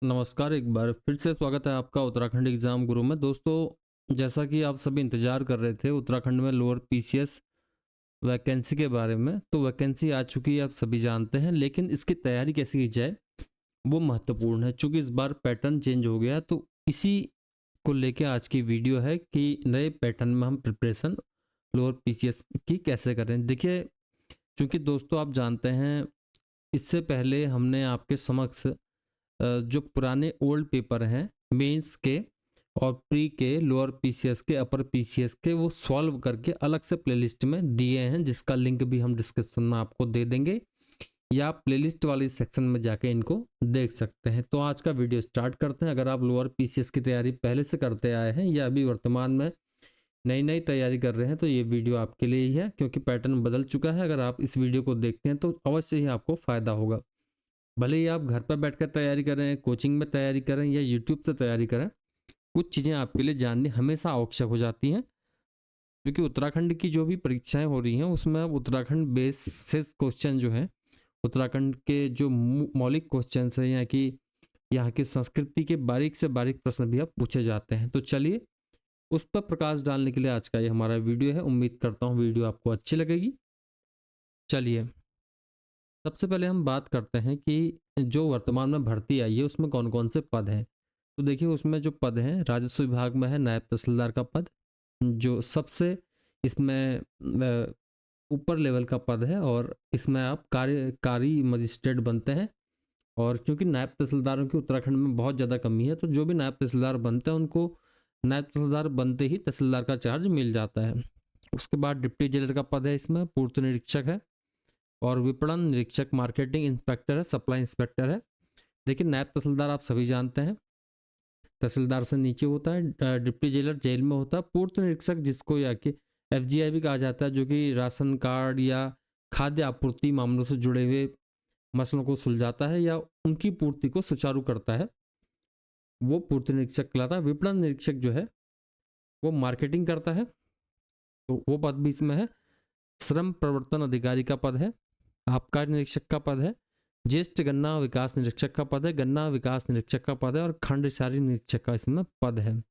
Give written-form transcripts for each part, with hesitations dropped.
नमस्कार, एक बार फिर से स्वागत है आपका उत्तराखंड एग्जाम गुरु में। दोस्तों, जैसा कि आप सभी इंतजार कर रहे थे उत्तराखंड में लोअर पीसीएस वैकेंसी के बारे में, तो वैकेंसी आ चुकी है, आप सभी जानते हैं। लेकिन इसकी तैयारी कैसे की जाए वो महत्वपूर्ण है, क्योंकि इस बार पैटर्न चेंज हो गया। तो इसी को लेके आज की वीडियो है कि नए पैटर्न में हम प्रिपरेशन लोअर पीसीएस की कैसे करें। देखिए, क्योंकि दोस्तों आप जानते हैं, इससे पहले हमने आपके समक्ष जो पुराने ओल्ड पेपर हैं मेंस के और प्री के, लोअर पीसीएस के, अपर पीसीएस के, वो सॉल्व करके अलग से प्लेलिस्ट में दिए हैं, जिसका लिंक भी हम डिस्क्रिप्शन में आपको दे देंगे, या आप प्लेलिस्ट वाली सेक्शन में जाके इनको देख सकते हैं। तो आज का वीडियो स्टार्ट करते हैं। अगर आप लोअर पीसीएस की तैयारी पहले से करते आए हैं या अभी वर्तमान में नई नई तैयारी कर रहे हैं, तो ये वीडियो आपके लिए ही है, क्योंकि पैटर्न बदल चुका है। अगर आप इस वीडियो को देखते हैं तो अवश्य ही आपको फ़ायदा होगा। भले ही आप घर पर बैठकर तैयारी करें, कोचिंग में तैयारी करें या यूट्यूब से तैयारी करें, कुछ चीज़ें आपके लिए जाननी हमेशा आवश्यक हो जाती हैं। क्योंकि उत्तराखंड की जो भी परीक्षाएं हो रही हैं उसमें अब उत्तराखंड बेसिस क्वेश्चन जो है, उत्तराखंड के जो मौलिक क्वेश्चन हैं, या कि यहाँ की संस्कृति के बारीक से बारीक प्रश्न भी अब पूछे जाते हैं। तो चलिए, उस पर प्रकाश डालने के लिए आज का ये हमारा वीडियो है। उम्मीद करता हूँ वीडियो आपको अच्छी लगेगी। चलिए, सबसे पहले हम बात करते हैं कि जो वर्तमान में भर्ती आई है उसमें कौन कौन से पद हैं। तो देखिए, उसमें जो पद हैं, राजस्व विभाग में है नायब तहसीलदार का पद, जो सबसे इसमें ऊपर लेवल का पद है, और इसमें आप कार्यकारी मजिस्ट्रेट बनते हैं। और क्योंकि नायब तहसीलदारों की उत्तराखंड में बहुत ज़्यादा कमी है, तो जो भी नायब तहसीलदार बनते हैं उनको नायब तहसीलदार बनते ही तहसीलदार का चार्ज मिल जाता है। उसके बाद डिप्टी जेलर का पद है, इसमें पूर्त निरीक्षक है, और विपणन निरीक्षक, मार्केटिंग इंस्पेक्टर है, सप्लाई इंस्पेक्टर है। देखिए, नायब तहसीलदार आप सभी जानते हैं तहसीलदार से नीचे होता है, डिप्टी जेलर जेल में होता है, पूर्त निरीक्षक जिसको या कि एफजीआई भी कहा जाता है, जो कि राशन कार्ड या खाद्य आपूर्ति मामलों से जुड़े हुए मसलों को सुलझाता है या उनकी पूर्ति को सुचारू करता है, वो पूर्त निरीक्षक कहलाता है। विपणन निरीक्षक जो है वो मार्केटिंग करता है, तो वो पद भी इसमें है। श्रम प्रवर्तन अधिकारी का पद है, आबकारी निरीक्षक का पद है, ज्येष्ठ गन्ना विकास निरीक्षक का पद है, गन्ना विकास निरीक्षक का पद है, और खंडसारी निरीक्षक का इसमें पद है।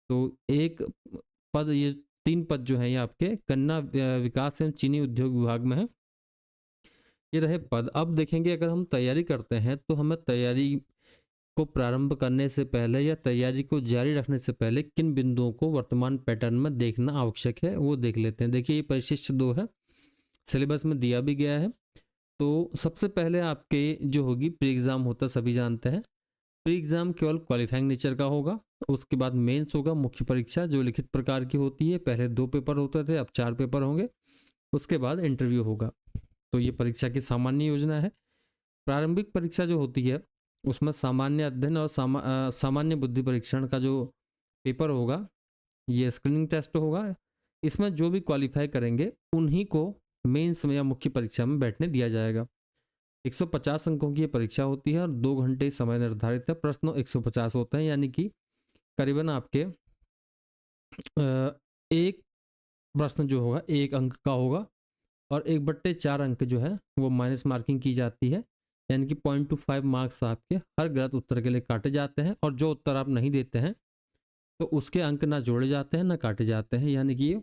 तो एक पद, ये तीन पद जो है ये आपके गन्ना विकास एवं चीनी उद्योग विभाग में है। ये रहे पद। अब देखेंगे, अगर हम तैयारी करते हैं तो हमें तैयारी को प्रारंभ करने से पहले या तैयारी को जारी रखने से पहले किन बिंदुओं को वर्तमान पैटर्न में देखना आवश्यक है वो देख लेते हैं। देखिए, ये परिशिष्ट 2 है, सिलेबस में दिया भी गया है। तो सबसे पहले आपके जो होगी प्री एग्ज़ाम होता है, सभी जानते हैं। प्री एग्ज़ाम केवल क्वालिफाइंग नेचर का होगा। उसके बाद मेंस होगा, मुख्य परीक्षा जो लिखित प्रकार की होती है। पहले 2 पेपर होते थे, अब 4 पेपर होंगे। उसके बाद इंटरव्यू होगा। तो ये परीक्षा की सामान्य योजना है। प्रारंभिक परीक्षा जो होती है उसमें सामान्य अध्ययन और सामान्य बुद्धि परीक्षण का जो पेपर होगा, ये स्क्रीनिंग टेस्ट होगा। इसमें जो भी क्वालिफाई करेंगे उन्हीं को मेंस में या मुख्य परीक्षा में बैठने दिया जाएगा। 150 अंकों की ये परीक्षा होती है और 2 घंटे समय निर्धारित है। प्रश्न 150 होते हैं, यानी कि करीबन आपके एक प्रश्न जो होगा 1 अंक का होगा, और 1/4 अंक जो है वो माइनस मार्किंग की जाती है, यानी कि 0.25 मार्क्स आपके हर गलत उत्तर के लिए काटे जाते हैं। और जो उत्तर आप नहीं देते हैं तो उसके अंक ना जोड़े जाते हैं ना काटे जाते हैं, यानी कि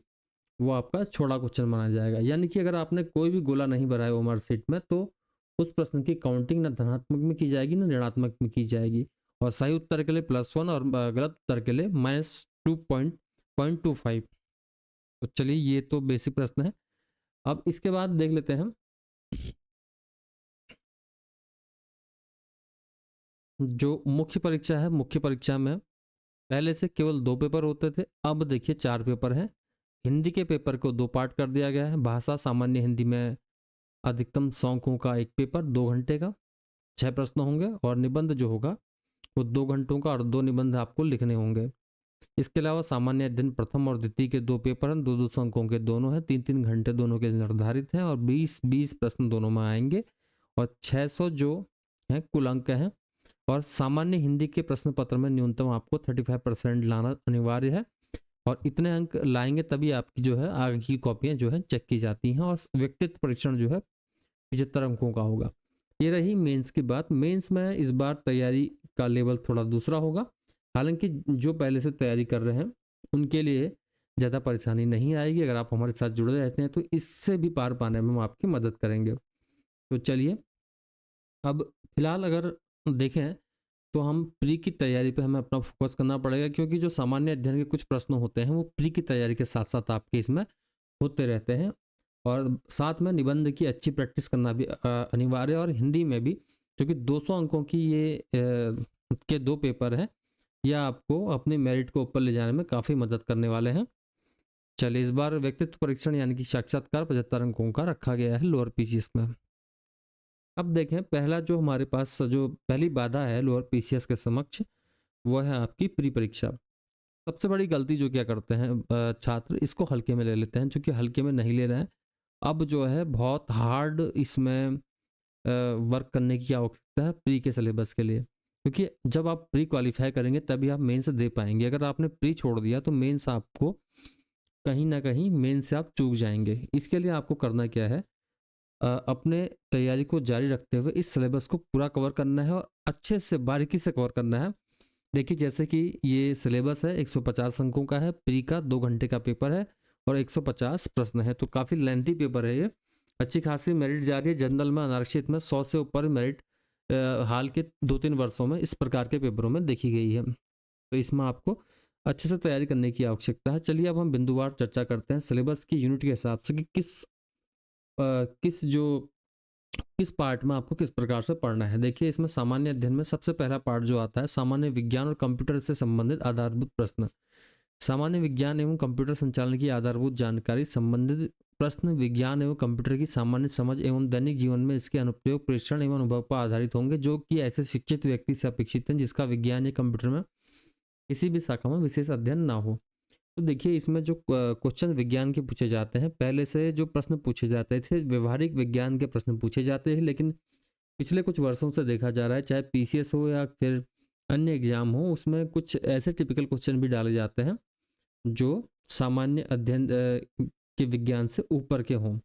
वो आपका छोड़ा क्वेश्चन माना जाएगा। यानी कि अगर आपने कोई भी गोला नहीं भरा है ओमर सीट में, तो उस प्रश्न की काउंटिंग ना धनात्मक में की जाएगी ना ऋणात्मक में की जाएगी, और सही उत्तर के लिए +1 और गलत उत्तर के लिए -2.25। तो चलिए, ये तो बेसिक प्रश्न है। अब इसके बाद देख लेते हैं जो मुख्य परीक्षा है। मुख्य परीक्षा में पहले से केवल 2 पेपर होते थे, अब देखिए 4 पेपर हैं। हिंदी के पेपर को 2 पार्ट कर दिया गया है। भाषा सामान्य हिंदी में अधिकतम 100 अंकों का एक पेपर 2 घंटे का, 6 प्रश्न होंगे, और निबंध जो होगा वो 2 घंटों का, और 2 निबंध आपको लिखने होंगे। इसके अलावा सामान्य अध्ययन प्रथम और द्वितीय के 2 पेपर हैं, 2-2 अंकों के दोनों हैं, 3-3 घंटे दोनों के निर्धारित हैं, और 20-20 प्रश्न दोनों में आएंगे, और 600 जो हैं कुल अंक हैं। और सामान्य हिंदी के प्रश्न पत्र में न्यूनतम आपको 35% लाना अनिवार्य है, और इतने अंक लाएंगे तभी आपकी जो है आगे की कॉपियाँ जो है चेक की जाती हैं। और व्यक्तित्व परीक्षण जो है 75 अंकों का होगा। ये रही मेंस की बात। मेंस में इस बार तैयारी का लेवल थोड़ा दूसरा होगा। हालांकि जो पहले से तैयारी कर रहे हैं उनके लिए ज़्यादा परेशानी नहीं आएगी। अगर आप हमारे साथ जुड़े रहते हैं तो इससे भी पार पाने में हम आपकी मदद करेंगे। तो चलिए, अब फिलहाल अगर देखें तो हम प्री की तैयारी पे हमें अपना फोकस करना पड़ेगा, क्योंकि जो सामान्य अध्ययन के कुछ प्रश्न होते हैं वो प्री की तैयारी के साथ साथ आपके इसमें होते रहते हैं। और साथ में निबंध की अच्छी प्रैक्टिस करना भी अनिवार्य है, और हिंदी में भी, क्योंकि 200 अंकों की ये के 2 पेपर हैं। यह आपको अपने मेरिट को ऊपर ले जाने में काफ़ी मदद करने वाले हैं। चलिए, इस बार व्यक्तित्व परीक्षण यानी कि साक्षात्कार 75 अंकों का रखा गया है लोअर पीसीएस में। अब देखें, पहला जो हमारे पास जो पहली बाधा है लोअर पीसीएस के समक्ष, वो है आपकी प्री परीक्षा। सबसे बड़ी गलती जो क्या करते हैं छात्र, इसको हल्के में ले लेते हैं, क्योंकि हल्के में नहीं ले रहे हैं। अब जो है बहुत हार्ड इसमें वर्क करने की आवश्यकता है प्री के सिलेबस के लिए, क्योंकि जब आप प्री क्वालिफाई करेंगे तभी आप मेंस दे पाएंगे। अगर आपने प्री छोड़ दिया तो मेंस आपको कहीं ना कहीं मेन से आप चूक जाएंगे। इसके लिए आपको करना क्या है, अपने तैयारी को जारी रखते हुए इस सिलेबस को पूरा कवर करना है और अच्छे से बारीकी से कवर करना है। देखिए, जैसे कि ये सिलेबस है 150 अंकों का है, प्री का 2 घंटे का पेपर है और 150 प्रश्न है, तो काफ़ी लेंथी पेपर है ये। अच्छी खासी मेरिट जा रही है। जनरल में, अनारक्षित में 100 से ऊपर मेरिट हाल के 2-3 वर्षों में इस प्रकार के पेपरों में देखी गई है। तो इसमें आपको अच्छे से तैयारी करने की आवश्यकता है। चलिए, अब हम बिंदुवार चर्चा करते हैं सिलेबस की यूनिट के हिसाब से कि किस पार्ट में आपको किस प्रकार से पढ़ना है। देखिए, इसमें सामान्य अध्ययन में सबसे पहला पार्ट जो आता है, सामान्य विज्ञान और कंप्यूटर से संबंधित आधारभूत प्रश्न। सामान्य विज्ञान एवं कंप्यूटर संचालन की आधारभूत जानकारी संबंधित प्रश्न विज्ञान एवं कंप्यूटर की सामान्य समझ एवं दैनिक जीवन में इसके अनुप्रयोग, प्रेक्षण एवं अनुभव पर आधारित होंगे, जो कि ऐसे शिक्षित व्यक्ति से अपेक्षित हैं जिसका विज्ञान या कंप्यूटर में किसी भी शाखा में विशेष अध्ययन ना हो। तो देखिए, इसमें जो क्वेश्चन विज्ञान के पूछे जाते हैं, पहले से जो प्रश्न पूछे जाते थे व्यवहारिक विज्ञान के प्रश्न पूछे जाते हैं, लेकिन पिछले कुछ वर्षों से देखा जा रहा है, चाहे पीसीएस हो या फिर अन्य एग्जाम हो, उसमें कुछ ऐसे टिपिकल क्वेश्चन भी डाले जाते हैं जो सामान्य अध्ययन के विज्ञान से ऊपर के हों।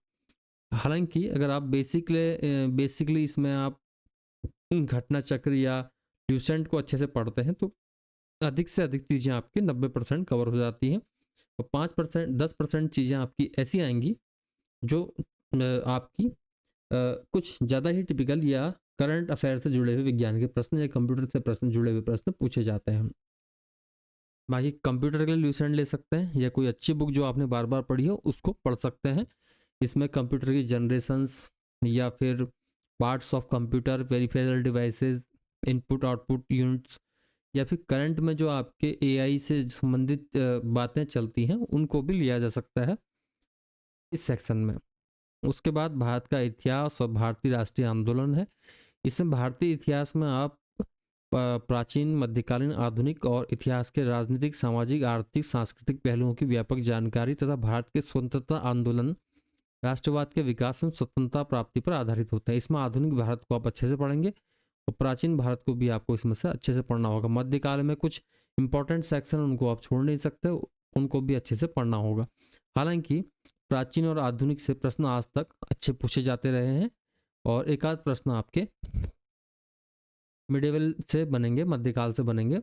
हालांकि अगर आप बेसिकली इसमें आप घटना चक्र या ल्यूसेंट को अच्छे से पढ़ते हैं तो अधिक से अधिक चीज़ें आपकी 90% कवर हो जाती हैं, और 5% 10% चीज़ें आपकी ऐसी आएंगी जो आपकी कुछ ज़्यादा ही टिपिकल या करंट अफेयर से जुड़े हुए विज्ञान के प्रश्न या कंप्यूटर से प्रश्न जुड़े हुए प्रश्न पूछे जाते हैं। बाकी कंप्यूटर के लिए ल्यूसेंट ले सकते हैं, या कोई अच्छी बुक जो आपने बार बार पढ़ी हो उसको पढ़ सकते हैं। इसमें कंप्यूटर की जनरेशंस या फिर parts of computer, peripheral devices, input output units, या फिर करंट में जो आपके एआई से संबंधित बातें चलती हैं उनको भी लिया जा सकता है इस सेक्शन में। उसके बाद भारत का इतिहास और भारतीय राष्ट्रीय आंदोलन है। इसमें भारतीय इतिहास में आप प्राचीन, मध्यकालीन, आधुनिक और इतिहास के राजनीतिक, सामाजिक, आर्थिक, सांस्कृतिक पहलुओं की व्यापक जानकारी तथा भारत के स्वतंत्रता आंदोलन, राष्ट्रवाद के विकास में स्वतंत्रता प्राप्ति पर आधारित होता है। इसमें आधुनिक भारत को आप अच्छे से पढ़ेंगे और प्राचीन भारत को भी आपको इसमें से अच्छे से पढ़ना होगा। मध्यकाल में कुछ इंपॉर्टेंट सेक्शन उनको आप छोड़ नहीं सकते, उनको भी अच्छे से पढ़ना होगा। हालांकि प्राचीन और आधुनिक से प्रश्न आज तक अच्छे पूछे जाते रहे हैं, और एक आध प्रश्न आपके मिडिवल से बनेंगे, मध्यकाल से बनेंगे,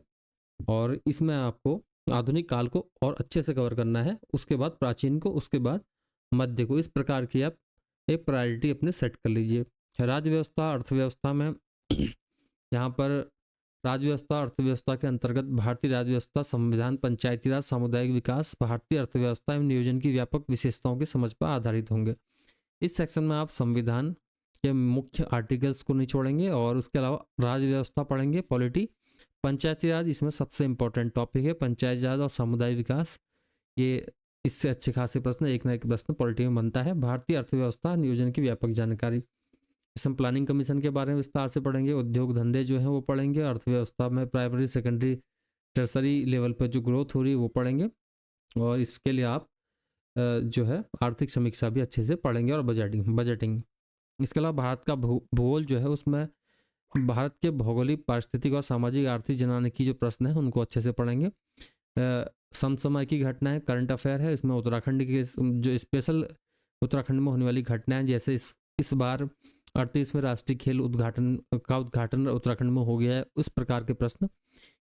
और इसमें आपको आधुनिक काल को और अच्छे से कवर करना है, उसके बाद प्राचीन को, उसके बाद मध्य को। इस प्रकार की आप एक प्रायोरिटी अपने सेट कर लीजिए। राज्य व्यवस्था, अर्थव्यवस्था में यहाँ पर राज्य व्यवस्था, अर्थव्यवस्था के अंतर्गत भारतीय राज्य व्यवस्था, संविधान, पंचायती राज, सामुदायिक विकास, भारतीय अर्थव्यवस्था एवं नियोजन की व्यापक विशेषताओं की समझ पर आधारित होंगे। इस सेक्शन में आप संविधान के मुख्य आर्टिकल्स को नहीं छोड़ेंगे, और उसके अलावा राज्य व्यवस्था पढ़ेंगे, पॉलिटी, पंचायती राज इसमें सबसे इंपॉर्टेंट टॉपिक है, पंचायती राज और सामुदायिक विकास, ये इससे अच्छे खासे प्रश्न एक ना एक प्रश्न पॉलिटी में बनता है। भारतीय अर्थव्यवस्था, नियोजन की व्यापक जानकारी, इसमें प्लानिंग कमीशन के बारे में विस्तार से पढ़ेंगे, उद्योग धंधे जो है वो पढ़ेंगे, अर्थव्यवस्था में प्राइमरी, सेकेंडरी, टर्सरी लेवल पर जो ग्रोथ हो रही है वो पढ़ेंगे, और इसके लिए आप जो है आर्थिक समीक्षा भी अच्छे से पढ़ेंगे, और बजटिंग। इसके अलावा भारत का भूगोल जो है उसमें भारत के भौगोलिक, पारिस्थितिक और सामाजिक आर्थिक जनाने की जो प्रश्न है उनको अच्छे से पढ़ेंगे। समसमय की घटनाएं, करंट अफेयर है, इसमें उत्तराखंड के जो स्पेशल उत्तराखंड में होने वाली घटनाएं, जैसे इस बार 38वें राष्ट्रीय खेल उद्घाटन उत्तराखंड में हो गया है। उस प्रकार के प्रश्न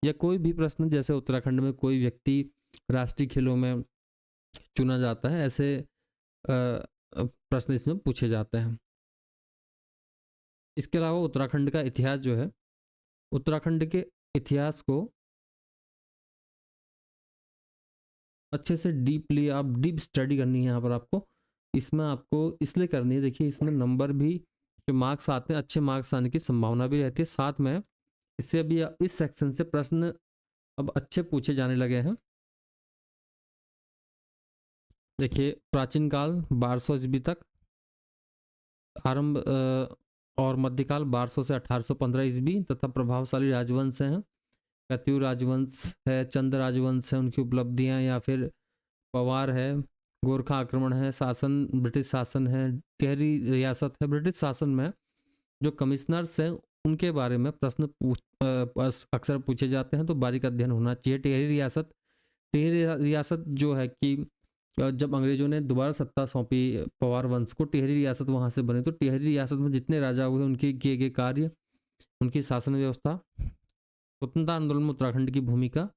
या कोई भी प्रश्न, जैसे उत्तराखंड में कोई व्यक्ति राष्ट्रीय खेलों में चुना जाता है, ऐसे प्रश्न इसमें पूछे जाते हैं। इसके अलावा उत्तराखंड का इतिहास जो है, उत्तराखंड के इतिहास को अच्छे से डीपली आप डीप स्टडी करनी है यहाँ पर आपको। इसमें आपको इसलिए करनी है, देखिए इसमें नंबर भी जो मार्क्स आते हैं, अच्छे मार्क्स आने की संभावना भी रहती है। साथ में इससे अभी इस सेक्शन से प्रश्न अब अच्छे पूछे जाने लगे हैं। देखिए प्राचीन काल 1200 ईस्वी तक आरंभ और मध्यकाल 1200 से 1815 ईस्वी तथा प्रभावशाली राजवंश हैं। कत्यूर राजवंश है, चंद राजवंश है, उनकी उपलब्धियां, या फिर पवार है, गोरखा आक्रमण है, शासन ब्रिटिश शासन है, टिहरी रियासत है। ब्रिटिश शासन में जो कमिश्नर्स हैं उनके बारे में प्रश्न अक्सर पूछे जाते हैं, तो बारीक अध्ययन होना चाहिए। टिहरी रियासत जो है कि जब अंग्रेजों ने दोबारा सत्ता सौंपी पवार वंश को, टिहरी रियासत वहाँ से बनी। तो टिहरी रियासत में जितने राजा हुए उनके किए गए कार्य, उनकी शासन व्यवस्था, स्वतंत्रता आंदोलन में उत्तराखंड की भूमिका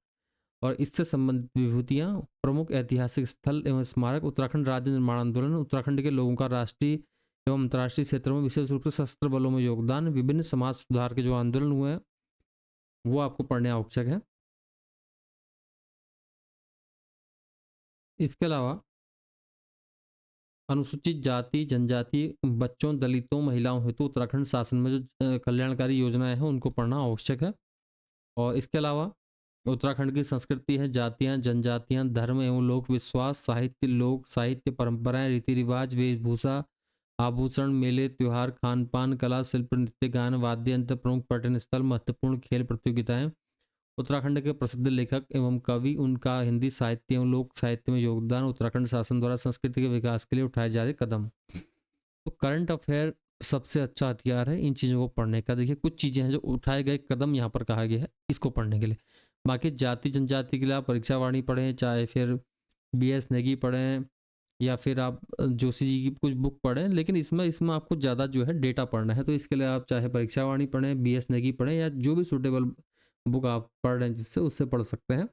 और इससे संबंधित विभूतियाँ, प्रमुख ऐतिहासिक स्थल एवं स्मारक, उत्तराखंड राज्य निर्माण आंदोलन, उत्तराखंड के लोगों का राष्ट्रीय एवं अंतर्राष्ट्रीय क्षेत्रों में विशेष रूप से सशस्त्र बलों में योगदान, विभिन्न समाज सुधार के जो आंदोलन हुए हैं वो आपको पढ़ने आवश्यक है। इसके अलावा अनुसूचित जाति जनजाति, बच्चों, दलितों, महिलाओं हेतु उत्तराखंड शासन में जो कल्याणकारी योजनाएं हैं उनको पढ़ना आवश्यक है। और इसके अलावा उत्तराखंड की संस्कृति है, जातियां, जनजातियां, धर्म एवं लोक विश्वास, साहित्य, लोक साहित्य, परंपराएं, रीति रिवाज, वेशभूषा, आभूषण, मेले, त्योहार, खान पान, कला, शिल्प, नृत्य, गान, वाद्य यंत्र, प्रमुख पर्यटन स्थल, महत्वपूर्ण खेल प्रतियोगिताएं, उत्तराखंड के प्रसिद्ध लेखक एवं कवि, उनका हिंदी साहित्य एवं लोक साहित्य में योगदान, उत्तराखंड शासन द्वारा संस्कृति के विकास के लिए उठाए जा रहे कदम। तो करंट अफेयर सबसे अच्छा हथियार है इन चीज़ों को पढ़ने का। देखिए कुछ चीज़ें हैं जो उठाए गए कदम यहाँ पर कहा गया है इसको पढ़ने के लिए। बाकी जाति जनजाति के लिए आप परीक्षा वाणी पढ़ें, चाहे फिर BS नेगी पढ़ें, या फिर आप जोशी जी की कुछ बुक पढ़ें, लेकिन इसमें आपको ज़्यादा जो है डेटा पढ़ना है। तो इसके लिए आप चाहे परीक्षा वाणी पढ़ें, BS नेगी पढ़ें, या जो भी सूटेबल बुक आप पढ़ रहे हैं जिससे उससे पढ़ सकते हैं।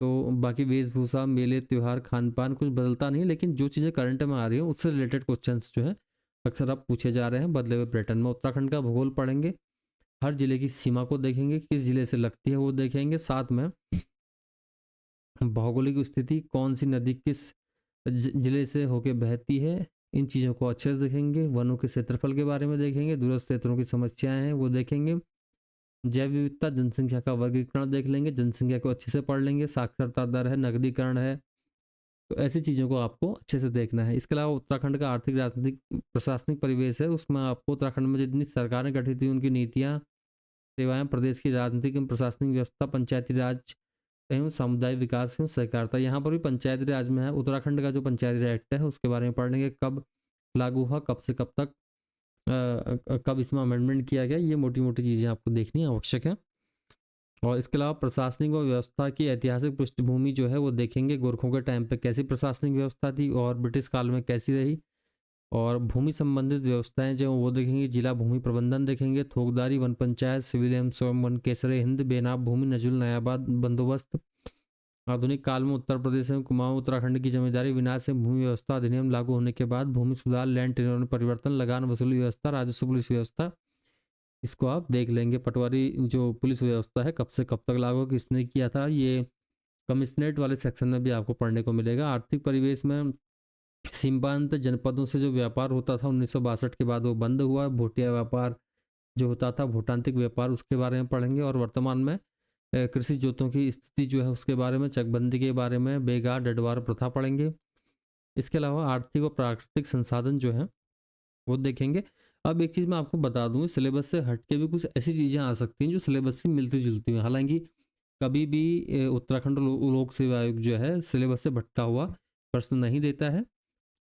तो बाकी वेशभूषा, मेले, त्योहार, खान पान कुछ बदलता नहीं, लेकिन जो चीज़ें करंट में आ रही हैं उससे रिलेटेड क्वेश्चंस जो है अक्सर आप पूछे जा रहे हैं बदले हुए पैटर्न में। उत्तराखंड का भूगोल पढ़ेंगे, हर जिले की सीमा को देखेंगे, किस जिले से लगती है वो देखेंगे। साथ में भौगोलिक स्थिति, कौन सी नदी किस जिले से होके बहती है, इन चीज़ों को अच्छे से देखेंगे। वनों के क्षेत्रफल के बारे में देखेंगे, दूरस्थ क्षेत्रों की समस्याएं हैं वो देखेंगे। जैव विविधता, जनसंख्या का वर्गीकरण देख लेंगे, जनसंख्या को अच्छे से पढ़ लेंगे। साक्षरता दर है, नगरीकरण है, तो ऐसी चीज़ों को आपको अच्छे से देखना है। इसके अलावा उत्तराखंड का आर्थिक, राजनीतिक, प्रशासनिक परिवेश है, उसमें आपको उत्तराखंड में जितनी सरकारें गठित हुई उनकी नीतियाँ, सेवाएं, प्रदेश की राजनीतिक एवं प्रशासनिक व्यवस्था, पंचायती राज एवं समुदाय विकास एवं सहकारिता। यहाँ पर भी पंचायती राज में है, उत्तराखंड का जो पंचायती राज एक्ट है उसके बारे में पढ़ लेंगे, कब लागू हुआ, कब से कब तक, कब इसमें अमेंडमेंट किया गया, ये मोटी मोटी चीज़ें आपको देखनी आवश्यक है। और इसके अलावा प्रशासनिक व व्यवस्था की ऐतिहासिक पृष्ठभूमि जो है वो देखेंगे, गोरखों के टाइम पे कैसी प्रशासनिक व्यवस्था थी और ब्रिटिश काल में कैसी रही। और भूमि संबंधित व्यवस्थाएं जो वो देखेंगे, जिला भूमि प्रबंधन देखेंगे, थोकदारी, वन पंचायत, सिविल एवं स्वयं वन, केसरे हिंद, बेनाब भूमि, नजुल, नायाबाद बंदोबस्त। आधुनिक काल में उत्तर प्रदेश में कुमाऊं उत्तराखंड की जमींदारी विनाश से भूमि व्यवस्था अधिनियम लागू होने के बाद भूमि सुधार, लैंड टेन्योर में परिवर्तन, लगान वसूली व्यवस्था, राजस्व पुलिस व्यवस्था, इसको आप देख लेंगे। पटवारी जो पुलिस व्यवस्था है कब से कब तक लागू, किसने किया था, ये कमिश्नरेट वाले सेक्शन में भी आपको पढ़ने को मिलेगा। आर्थिक परिवेश में सीमांत जनपदों से जो व्यापार होता था 1962 के बाद वो बंद हुआ। भूटिया व्यापार जो होता था, भूटांतिक व्यापार, उसके बारे में पढ़ेंगे। और वर्तमान में कृषि जोतों की स्थिति जो है उसके बारे में, चकबंदी के बारे में, बेगा डडवार प्रथा पढ़ेंगे। इसके अलावा आर्थिक और प्राकृतिक संसाधन जो है वो देखेंगे। अब एक चीज़ मैं आपको बता दूं, सिलेबस से हट के भी कुछ ऐसी चीज़ें आ सकती हैं जो सिलेबस से मिलती जुलती हैं। हालांकि कभी भी उत्तराखंड लोक सेवा आयोग जो है सिलेबस से भटका हुआ प्रश्न नहीं देता है।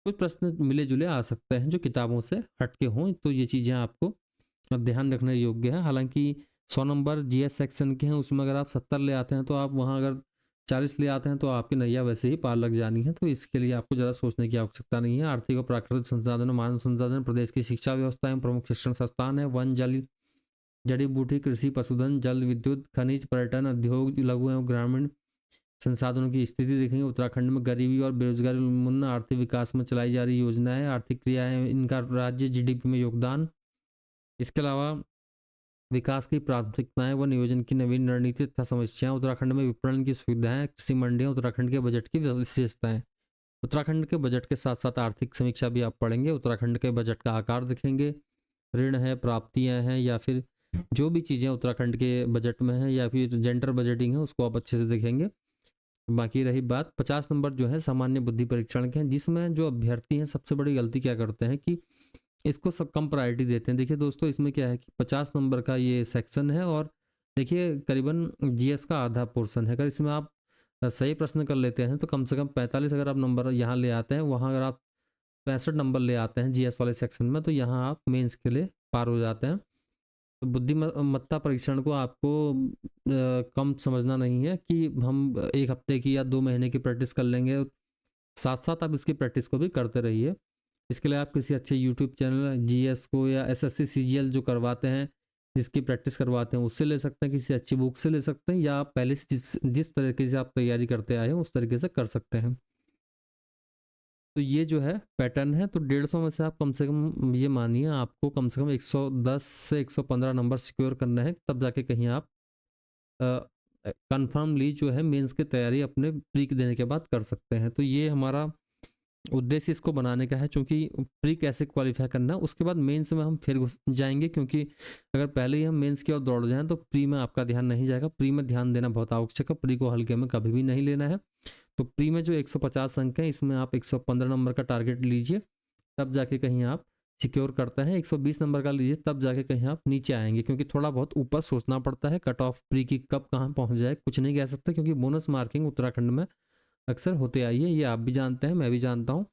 कुछ प्रश्न मिले जुले आ सकते हैं जो किताबों से हटके हों, तो ये चीज़ें आपको ध्यान रखने योग्य है। हालांकि 100 नंबर GS सेक्शन के हैं, उसमें अगर आप 70 ले आते हैं तो आप वहाँ अगर 40 ले आते हैं तो आपकी नैया वैसे ही पार लग जानी है। तो इसके लिए आपको ज़्यादा सोचने की आवश्यकता नहीं है। आर्थिक और प्राकृतिक संसाधन, मानव संसाधन, प्रदेश की शिक्षा व्यवस्था एवं प्रमुख शिक्षण संस्थान है, वन, जल, जड़ी बूटी, कृषि, पशुधन, जल विद्युत, खनिज, पर्यटन, उद्योग, लघु एवं ग्रामीण संसाधनों की स्थिति देखेंगे। उत्तराखंड में गरीबी और बेरोजगारी उन्मूलन, आर्थिक विकास में चलाई जा रही योजनाएं, आर्थिक क्रियाएं, इनका राज्य जीडीपी में योगदान। इसके अलावा विकास की प्राथमिकताएं व नियोजन की नवीन रणनीति तथा समस्याएं, उत्तराखंड में विपणन की सुविधाएं, कृषि मंडियां, उत्तराखंड के बजट की विशेषताएं। उत्तराखंड के बजट के साथ साथ आर्थिक समीक्षा भी आप पढ़ेंगे। उत्तराखंड के बजट का आकार देखेंगे, ऋण है, प्राप्तियां हैं, या फिर जो भी चीज़ें उत्तराखंड के बजट में है, या फिर जेंडर बजटिंग है, उसको आप अच्छे से देखेंगे। बाकी रही बात 50 नंबर जो है सामान्य बुद्धि परीक्षण के हैं, जिसमें जो अभ्यर्थी हैं सबसे बड़ी गलती क्या करते हैं कि इसको सब कम प्रायोरिटी देते हैं। देखिए दोस्तों, इसमें क्या है कि 50 नंबर का ये सेक्शन है और देखिए करीबन जीएस का आधा पोर्शन है। अगर इसमें आप सही प्रश्न कर लेते हैं तो कम से कम 45 अगर आप नंबर यहाँ ले आते हैं, वहाँ अगर आप 65 नंबर ले आते हैं जीएस वाले सेक्शन में, तो यहाँ आप मेंस के लिए पार हो जाते हैं। तो बुद्धिमत्ता परीक्षण को आपको कम समझना नहीं है कि हम 1 हफ्ते की या 2 महीने की प्रैक्टिस कर लेंगे। साथ साथ आप इसकी प्रैक्टिस को भी करते रहिए। इसके लिए आप किसी अच्छे यूट्यूब चैनल जीएस को या एसएससी सीजीएल जो करवाते हैं, जिसकी प्रैक्टिस करवाते हैं, उससे ले सकते हैं, किसी अच्छी बुक से ले सकते हैं, या आप पहले से जिस तरीके से आप तैयारी करते आए हैं उस तरीके से कर सकते हैं। तो ये जो है पैटर्न है। तो 150 में से आप कम से कम ये मानिए आपको कम से कम 110 से 115 नंबर सिक्योर करना है, तब जाके कहीं आप कन्फर्मली जो है मेंस की तैयारी अपने प्री के देने के बाद कर सकते हैं। तो ये हमारा उद्देश्य इसको बनाने का है, क्योंकि प्री कैसे क्वालिफाई करना है, उसके बाद मेंस में हम फिर घुस जाएंगे। क्योंकि अगर पहले ही हम मेंस की ओर दौड़ जाएं तो प्री में आपका ध्यान नहीं जाएगा। प्री में ध्यान देना बहुत आवश्यक है, प्री को हल्के में कभी भी नहीं लेना है। तो प्री में जो 150 अंक हैं, इसमें आप 115 नंबर का टारगेट लीजिए, तब जाके कहीं आप सिक्योर करते हैं। 120 नंबर का लीजिए, तब जाके कहीं आप नीचे आएंगे, क्योंकि थोड़ा बहुत ऊपर सोचना पड़ता है। कट ऑफ प्री की कब कहाँ पहुँच जाए कुछ नहीं कह सकते, क्योंकि बोनस मार्किंग उत्तराखंड में अक्सर होते आई है, ये आप भी जानते हैं, मैं भी जानता हूँ।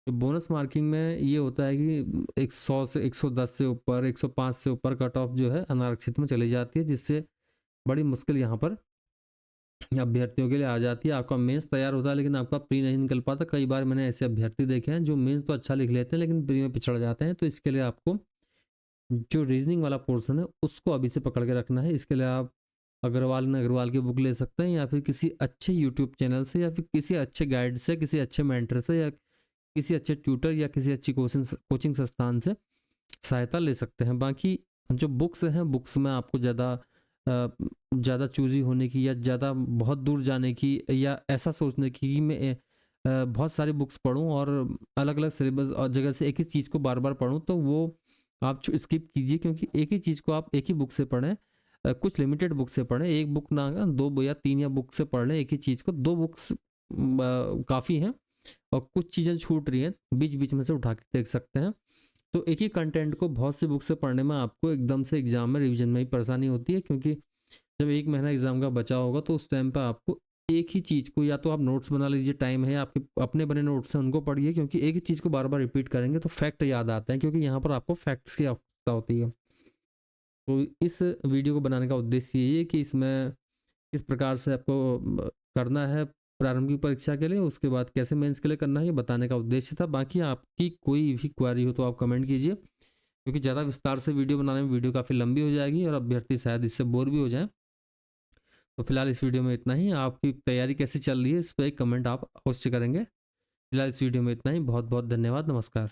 तो बोनस मार्किंग में ये होता है कि 100 से 110 से ऊपर, 105 से ऊपर कट ऑफ जो है अनारक्षित में चली जाती है, जिससे बड़ी मुश्किल यहाँ पर अभ्यर्थियों के लिए आ जाती है। आपका मेंस तैयार होता है लेकिन आपका प्री नहीं निकल पाता। कई बार मैंने ऐसे अभ्यर्थी देखे हैं जो मेंस तो अच्छा लिख लेते हैं लेकिन प्री में पिछड़ जाते हैं। तो इसके लिए आपको जो रीजनिंग वाला पोर्शन है उसको अभी से पकड़ के रखना है। इसके लिए आप अग्रवाल की बुक ले सकते हैं, या फिर किसी अच्छे यूट्यूब चैनल से, या फिर किसी अच्छे गाइड से, किसी अच्छे मेंटर से, या किसी अच्छे ट्यूटर, या किसी अच्छी कोचिंग संस्थान से सहायता ले सकते हैं। बाकी जो बुक्स हैं, बुक्स में आपको ज़्यादा चूजी होने की, या ज़्यादा बहुत दूर जाने की, या ऐसा सोचने की कि मैं बहुत सारी बुक्स पढूं और अलग अलग सिलेबस और जगह से एक ही चीज़ को बार बार पढूं, तो वो आप स्किप कीजिए। क्योंकि एक ही चीज़ को आप एक ही बुक से पढ़ें, कुछ लिमिटेड बुक से पढ़ें। एक बुक ना, 2 या 3 या बुक से पढ़ लें एक ही चीज़ को। 2 बुक्स काफ़ी हैं, और कुछ चीज़ें छूट रही हैं, बीच बीच में से उठा के देख सकते हैं। तो एक ही कंटेंट को बहुत सी बुक से पढ़ने में आपको एकदम से एग्जाम में रिवीजन में ही परेशानी होती है। क्योंकि जब 1 महीना एग्जाम का बचा होगा तो उस टाइम पर आपको एक ही चीज़ को, या तो आप नोट्स बना लीजिए, टाइम है, आपके अपने बने नोट्स हैं उनको पढ़िए। क्योंकि एक ही चीज़ को बार बार रिपीट करेंगे तो फैक्ट याद आते हैं, क्योंकि यहाँ पर आपको फैक्ट्स की आवश्यकता होती है। तो इस वीडियो को बनाने का उद्देश्य यही है कि इसमें किस प्रकार से आपको करना है प्रारंभिक परीक्षा के लिए, उसके बाद कैसे मेंस के लिए करना है, ये बताने का उद्देश्य था। बाकी आपकी कोई भी क्वेरी हो तो आप कमेंट कीजिए, क्योंकि ज़्यादा विस्तार से वीडियो बनाने में वीडियो काफ़ी लंबी हो जाएगी और अभ्यर्थी शायद इससे बोर भी हो जाए। तो फिलहाल इस वीडियो में इतना ही। आपकी तैयारी कैसी चल रही है इस पर एक कमेंट आप अवश्य करेंगे। फिलहाल इस वीडियो में इतना ही। बहुत बहुत धन्यवाद। नमस्कार।